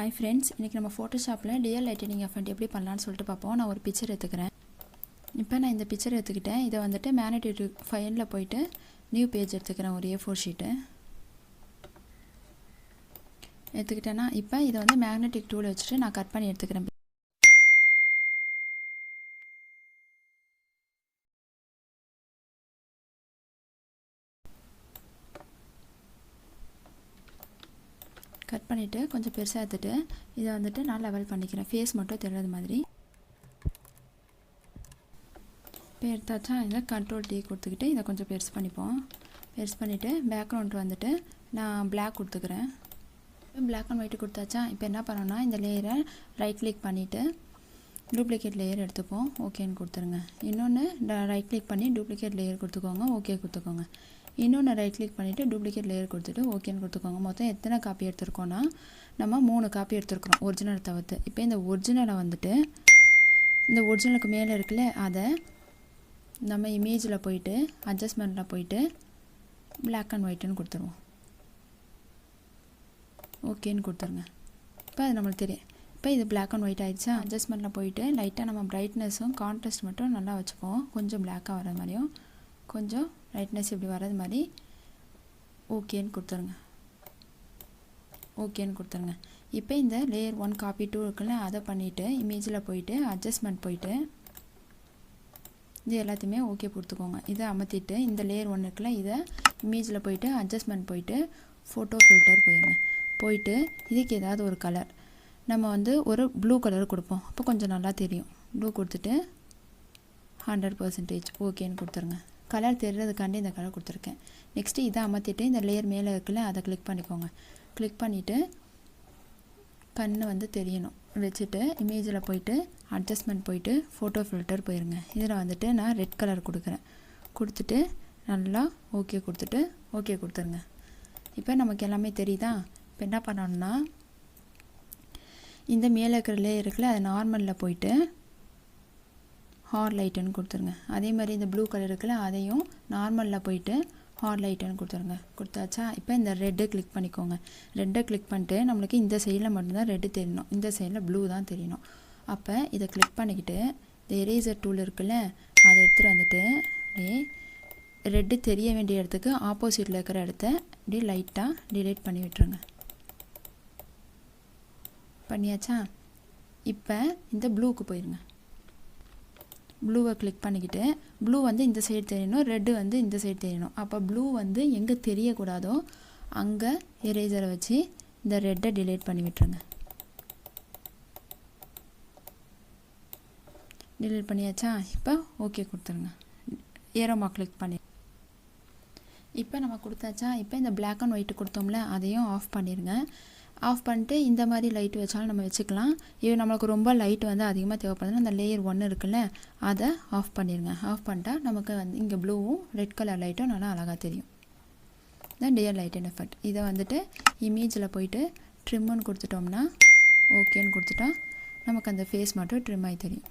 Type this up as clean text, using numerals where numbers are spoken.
Hi friends, இன்னைக்கு நம்ம Photoshopல dear lightening effect எப்படி பண்ணலாம்னு சொல்லிட்டு பாப்போம். நான் ஒரு பிக்சர் எடுத்துக்கிறேன். இப்போ நான் இந்த பிக்சர் எடுத்துக்கிட்டேன். இதை வந்துட்டு மேக்னெட்டிக் ஃபைல்ல போயிட்டு நியூ பேஜ் எடுத்துக்கிறேன். ஒரு A4 ஷீட் எடுத்துக்கிட்டேன்னா இப்போ இதை வந்து மேக்னெட்டிக் டூல் வச்சுட்டு நான் கட் பண்ணி எடுத்துக்கிறேன். கட் பண்ணிவிட்டு கொஞ்சம் பெருசாக எடுத்துட்டு இதை வந்துட்டு நான் லெவல் பண்ணிக்கிறேன். ஃபேஸ் மட்டும் தெரியாத மாதிரி இப்போ எடுத்தாச்சா. இதை கண்ட்ரோல் T கொடுத்துக்கிட்டு இதை கொஞ்சம் பெருசு பண்ணிப்போம். பெருசு பண்ணிவிட்டு பேக்ரவுண்ட் வந்துட்டு நான் பிளாக் கொடுத்துக்கிறேன். பிளாக் அண்ட் ஒயிட்டு கொடுத்தாச்சா. இப்போ என்ன பண்ணோன்னா இந்த லேயரை ரைட் கிளிக் பண்ணிவிட்டு டூப்ளிகேட் லேயர் எடுத்துப்போம். ஓகேன்னு கொடுத்துருங்க. இன்னொன்று ரைட் கிளிக் பண்ணி டூப்ளிகேட் லேயர் கொடுத்துக்கோங்க. ஓகே கொடுத்துக்கோங்க. இன்னொன்று ரைட் கிளிக் பண்ணிவிட்டு டூப்ளிகேட் லேயர் கொடுத்துட்டு ஓகேன்னு கொடுத்துக்கோங்க. மொத்தம் எத்தனை காப்பி எடுத்துருக்கோன்னா நம்ம 3 காப்பி எடுத்துருக்குறோம் ஒரிஜினல் தவிர்த்து. இப்போ இந்த ஒரிஜினலை வந்துட்டு இந்த ஒரிஜினலுக்கு மேலே இருக்குல்ல அதை நம்ம இமேஜில் போயிட்டு அட்ஜஸ்ட்மெண்ட்டில் போயிட்டு பிளாக் அண்ட் ஒயிட்டுன்னு கொடுத்துருவோம். ஓகேன்னு கொடுத்துருங்க. இப்போ அது நம்மளுக்கு தெரியும். இப்போ இது பிளாக் அண்ட் ஒயிட் ஆகிடுச்சா. அட்ஜஸ்ட்மெண்ட்டில் போயிட்டு லைட்டாக நம்ம பிரைட்னஸும் கான்ட்ராஸ்ட் மட்டும் நல்லா வச்சுக்குவோம். கொஞ்சம் பிளாக்காக வர மாதிரியும் கொஞ்சம் ரைட்னஸ் இப்படி வர்றது மாதிரி ஓகேன்னு கொடுத்துருங்க. ஓகேன்னு கொடுத்துருங்க. இப்போ இந்த லேயர் 1 காப்பி 2 இருக்குல்ல அதை பண்ணிவிட்டு இமேஜில் போயிட்டு அட்ஜஸ்ட்மெண்ட் போயிட்டு இது எல்லாத்தையுமே ஓகே கொடுத்துக்கோங்க. இதை அமர்த்திட்டு இந்த லேயர் 1 இருக்குல்ல இதை இமேஜில் போயிட்டு அட்ஜஸ்ட்மெண்ட் போயிட்டு ஃபோட்டோ ஃபில்டர் போயிடுங்க. போயிட்டு இதுக்கு ஏதாவது ஒரு கலர் நம்ம வந்து ஒரு ப்ளூ கலர் கொடுப்போம். அப்போ கொஞ்சம் நல்லா தெரியும். ப்ளூ கொடுத்துட்டு 100% ஓகேன்னு கொடுத்துருங்க. கலர் தெரிகிறதுக்காண்டி இந்த கலர் கொடுத்துருக்கேன். நெக்ஸ்ட்டு இதை அமர்த்திட்டு இந்த லேயர் மேலே இருக்குல்ல அதை கிளிக் பண்ணிக்கோங்க. கிளிக் பண்ணிவிட்டு கண் வந்து தெரியணும் வச்சுட்டு இமேஜில் போயிட்டு அட்ஜஸ்ட்மெண்ட் போயிட்டு ஃபோட்டோ ஃபில்டர் போயிருங்க. இதில் வந்துட்டு நான் ரெட் கலர் கொடுக்குறேன். கொடுத்துட்டு நல்லா ஓகே கொடுத்துட்டு ஓகே கொடுத்துருங்க. இப்போ நமக்கு எல்லாமே தெரியுதா. இப்போ என்ன பண்ணணும்னா இந்த மேலே இருக்கிற லேயர் இருக்குல்ல அது நார்மலில் போயிட்டு ஹார் லைட்டுன்னு கொடுத்துருங்க. அதே மாதிரி இந்த ப்ளூ கலர் இருக்குல்ல அதையும் நார்மலில் போயிட்டு ஹார் லைட்டுன்னு கொடுத்துருங்க. கொடுத்தாச்சா. இப்போ இந்த ரெட்டை கிளிக் பண்ணிக்கோங்க. ரெட்டை கிளிக் பண்ணிட்டு நம்மளுக்கு இந்த சைடில் மட்டும்தான் ரெட்டு தெரியணும், இந்த சைடில் ப்ளூ தான் தெரியணும். அப்போ இதை கிளிக் பண்ணிக்கிட்டு இந்த எரேசர் டூல் இருக்குல்ல அதை எடுத்துகிட்டு வந்துட்டு அப்படியே ரெட்டு தெரிய வேண்டிய இடத்துக்கு ஆப்போசிட்டில் இருக்கிற இடத்த இப்படி லைட்டாக டிலீட் பண்ணி விட்டுருங்க. பண்ணியாச்சா. இப்போ இந்த ப்ளூக்கு போயிருங்க. ப்ளூவை கிளிக் பண்ணிக்கிட்டு ப்ளூ வந்து இந்த சைடு தெரியணும், ரெட்டு வந்து இந்த சைடு தெரியணும். அப்போ ப்ளூ வந்து எங்கே தெரியக்கூடாதோ அங்கே எரேசரை வச்சு இந்த ரெட்டை டிலீட் பண்ணி விட்டுருங்க. டிலீட் பண்ணியாச்சா. இப்போ ஓகே கொடுத்துருங்க. ஏரோமா கிளிக் பண்ணி இப்போ நம்ம கொடுத்தாச்சா. இப்போ இந்த பிளாக் அண்ட் ஒயிட்டு கொடுத்தோம்ல அதையும் ஆஃப் பண்ணிடுங்க. ஆஃப் பண்ணிட்டு இந்த மாதிரி லைட் வச்சாலும் நம்ம வச்சுக்கலாம். இது நம்மளுக்கு ரொம்ப லைட் வந்து அதிகமாக தேவைப்படுதுன்னா அந்த லேயர் 1 இருக்குல்ல அதை ஆஃப் பண்ணிடுங்க. ஆஃப் பண்ணிட்டா நமக்கு வந்து இங்கே ப்ளூவும் ரெட் கலர் லைட்டும் நல்லா அழகாக தெரியும். இதான் டியர் லைட்டிங் எஃபெக்ட். இதை வந்துட்டு இமேஜில் போயிட்டு ட்ரிம்முன்னு கொடுத்துட்டோம்னா ஓகேன்னு கொடுத்துட்டா நமக்கு அந்த ஃபேஸ் மட்டும் ட்ரிம் ஆகி தெரியும்.